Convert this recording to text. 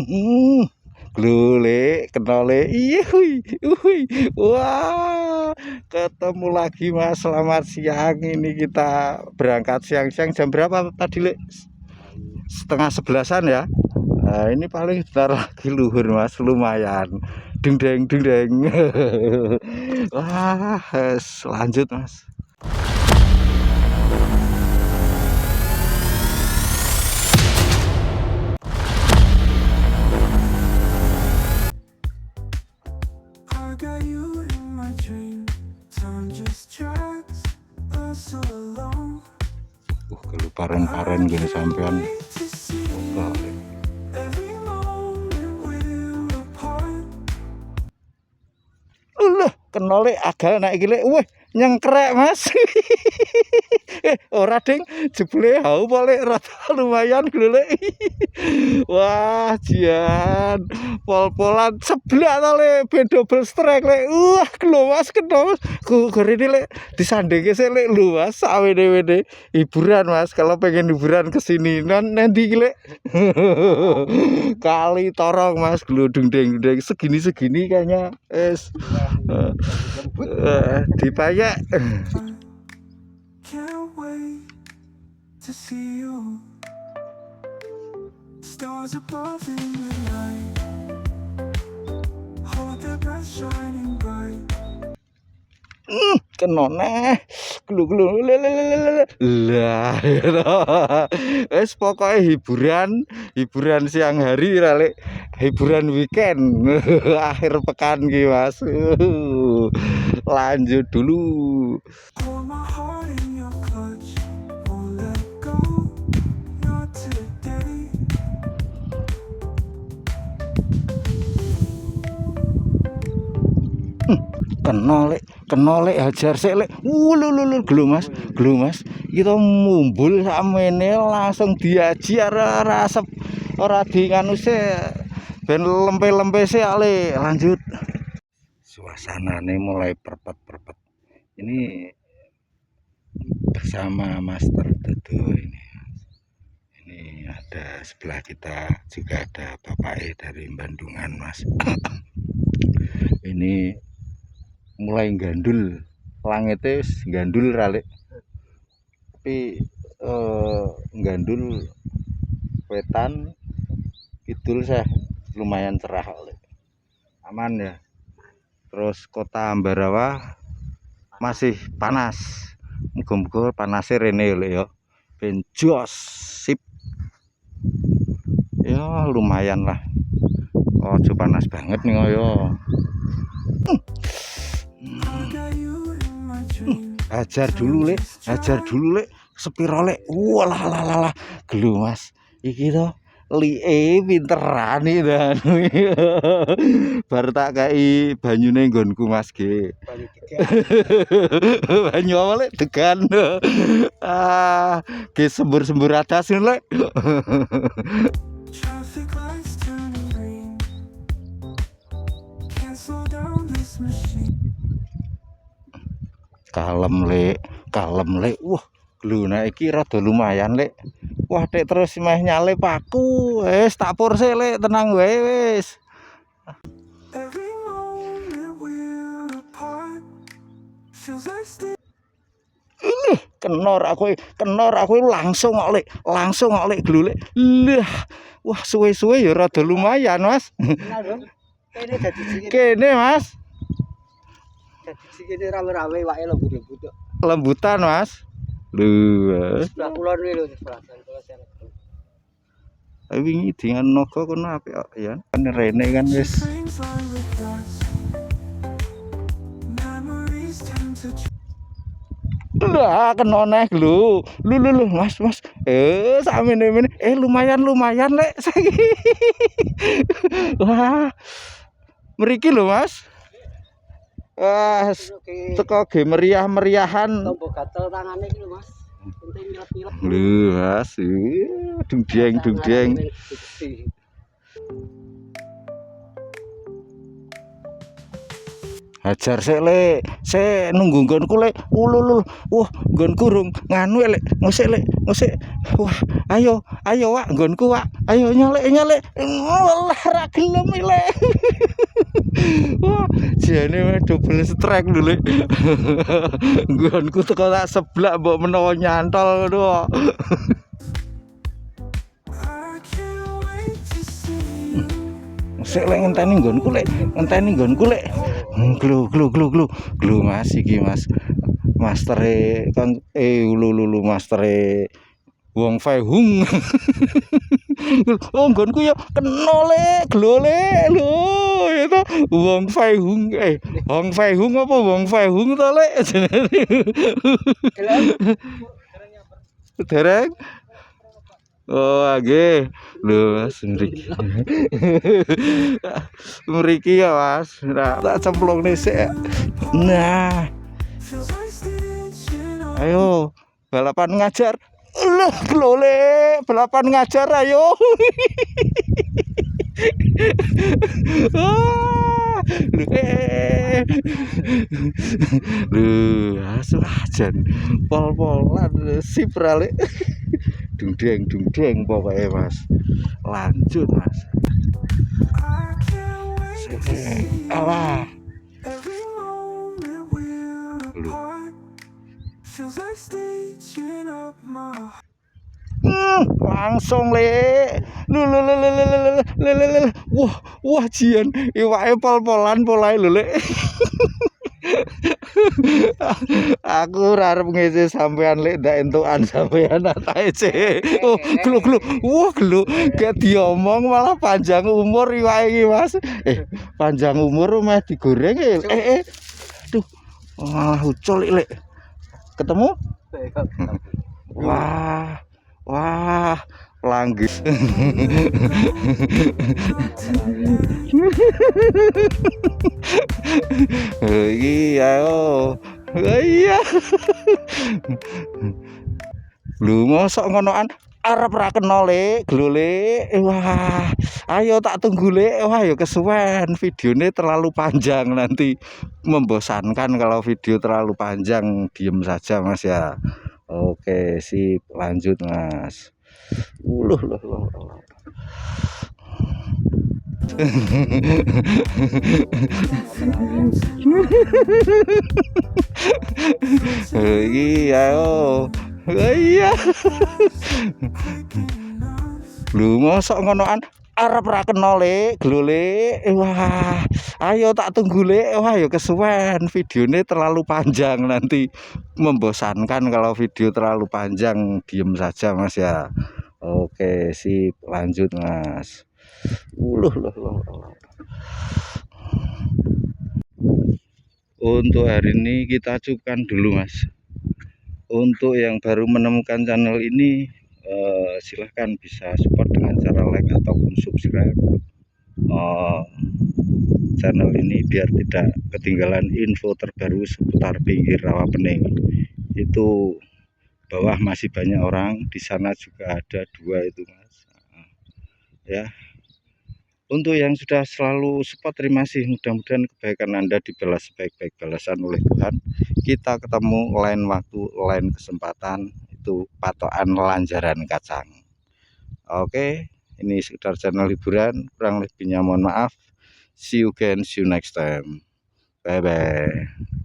Glule, kenole, hui. Wah, ketemu lagi Mas. Selamat siang. Ini kita berangkat siang-siang jam berapa tadi, Le? Setengah 11-an ya. Nah, ini paling bentar lagi luhur Mas, lumayan. Deng deng. Wah, lanjut Mas. Keluparen gini sampean. Kenole agak naik gile, nyengkrek Mas. Ora ding, jebule hau boleh rata lumayan glule. Wah, jian pol-polan sebelah tale ben double strike le. Wah, Mas kenos. Gorene le disandinge sik le luas sawene-wene. Hiburan Mas, kalau pengen hiburan kesini nanti gile. Kali Torong Mas, gludung deng segini kayaknya es dipayak. Can't wait to see you. Stars above in the night, hold their breath shining bright. Kenone glu lah. Wes pokoknya hiburan siang hari rale, hiburan weekend. Akhir pekan ki Mas. Lanjut dulu. Hold my heart in your clutch, won't let go, not today. Kenole hajar sik lek. Glu Mas. Kita mumbul sakmene langsung diaji ora asep ora di nganu sik ben lempe-lempe sik ale. Lanjut. Suasanane mulai perpet. Ini bersama Master Dodo ini. Ini ada sebelah kita juga ada Bapak dari Bandungan Mas. Ini mulai gandul langitnya gandul ralik tapi gandul wetan kidul saya lumayan cerah oleh aman ya. Terus kota Ambarawa masih panas, muga-muga panasnya rene oleh ya ben jos sip ya lumayan lah. Ojo panas banget nih yo. Hajar dulu le, sepiro le. Walah gelu Mas. Iki to li'e pinteran iki dan. Bar tak kai banyune nggonku Mas ge. Banyu apa le degan. Ge sembur atas le. Traffic lights turning green, can't slow down this machine. Kalem le. Wah, gluna iki rada lumayan le. Wah, tek terus meh nyale paku. Wis tak purse le, tenang wae wis. Every moment we're apart feels like still. Kenor aku langsung kok le glule. Lah, wah suwe-suwe ya rada lumayan Mas. Kene Mas. Ini rame-rame wae lembut-lembut. Lembutan Mas. Lho. Sebelah kulon iki lho, sebelah sana. Wingi dengan naga kono apik kok ya. Kan rene kan wis. Trains line with us. Memories tend to Lah kenone lho. Lu Mas. Sakmene lumayan lek saiki. Wah. Mriki lho Mas. Wah, teko ge meriah-meriahan. Tombok gatel tangane iki lho Mas. Penting nyilep-nyilep. Lho Mas, dung-dieng. hajar sik le, sik nunggu nggonku le. Ulul, wah nggonku rung nganu le, ngusik le, ngusik. Wah, ayo Wak, nggonku Wak. Ayo nyolek. Walah ra gelem le. Wah, jane double strike lho le. Nggonku teko tak seblak mbok menawa nyantol ngono. I can't wait to see you. Sik lek ngenteni nggonku lek. Glu Mas iki Mas. Mastere kan lulu mastere Wong Fei Hung. Oh nggonku ya kena le, glo le. Lho, ya to Wong Fei Hung Hong Fei Hung apa Wong Fei Hung to le. Dereng. Oh, nggih. Lho, Mas mriki. Mriki ya, Mas. Nah, tak cemplungne sik. Nah, Feels like stitching up. ayo balapan ngajar. Loh, glole, balapan ngajar ayo. Ah, asu ajan pol-polan sip rale. Dung deng pokoknya Mas. Lanjut Mas. I can't wait to see you. Alah. Every moment we're apart feels like stitching up my heart. Langsung le. Wah jian iwake pol-polan polahe lho le. Aku ora arep ngisi sampean lek ndak entukan sampean atae cek. Oh, glu. Wah, glu. Gak diomong malah panjang umur iwake iki, Mas. Panjang umur meh digoreng Aduh. Malah ucul lek. Ketemu? Wah, langgis. Iya, iya. Lho mosok ngonoan arep ra kena le, glole. Wah, ayo tak tunggu le. Wah, ya kesuwen videonya terlalu panjang nanti membosankan kalau video terlalu panjang. Diem saja Mas ya. Oke, sip. Lanjut Mas. Loh. Iya, iya. Lho mosok ngonoan arep ra kena le, glole. Wah, ayo tak tunggu le. Wah, ya kesuwen videonya terlalu panjang nanti membosankan kalau video terlalu panjang. Diem saja Mas ya. Oke, sip. Lanjut Mas. Loh. Untuk hari ini kita cukupkan dulu Mas. Untuk yang baru menemukan channel ini silahkan bisa support dengan cara like ataupun subscribe channel ini biar tidak ketinggalan info terbaru seputar pinggir rawa pening. Itu bawah masih banyak orang, di sana juga ada 2 itu Mas. Ya. Untuk yang sudah selalu support, terima kasih. Mudah-mudahan kebaikan Anda dibalas sebaik-baik balasan oleh Tuhan. Kita ketemu lain waktu, lain kesempatan. Itu patokan lanjaran kacang. Oke, ini sekedar channel hiburan. Kurang lebihnya mohon maaf. See you again, see you next time. Bye-bye.